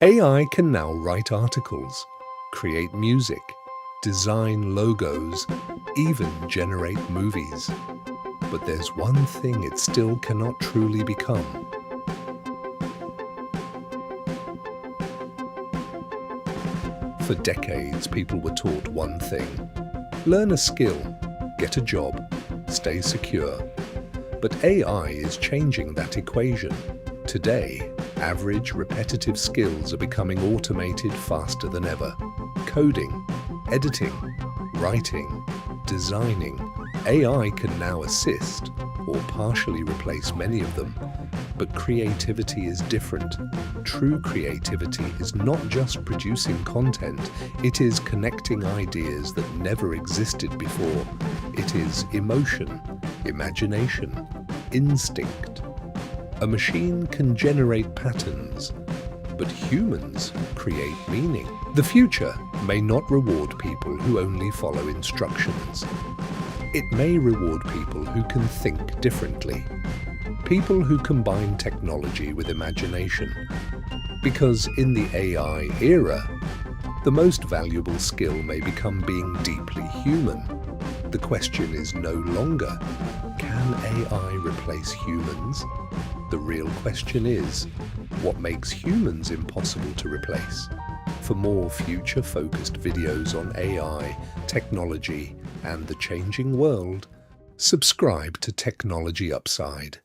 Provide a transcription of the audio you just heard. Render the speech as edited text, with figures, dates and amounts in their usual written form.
AI can now write articles, create music, design logos, even generate movies. But there's one thing it still cannot truly become. For decades, people were taught one thing: learn a skill, get a job, stay secure. But AI is changing that equation. Today, average repetitive skills are becoming automated faster than ever. Coding, editing, writing, designing. AI can now assist or partially replace many of them. But creativity is different. True creativity is not just producing content, it is connecting ideas that never existed before. It is emotion, imagination, instinct. A machine can generate patterns, but humans create meaning. The future may not reward people who only follow instructions. It may reward people who can think differently. People who combine technology with imagination. Because in the AI era, the most valuable skill may become being deeply human. The question is no longer, can AI replace humans? The real question is, what makes humans impossible to replace? For more future-focused videos on AI, technology, and the changing world, subscribe to Technology Upside.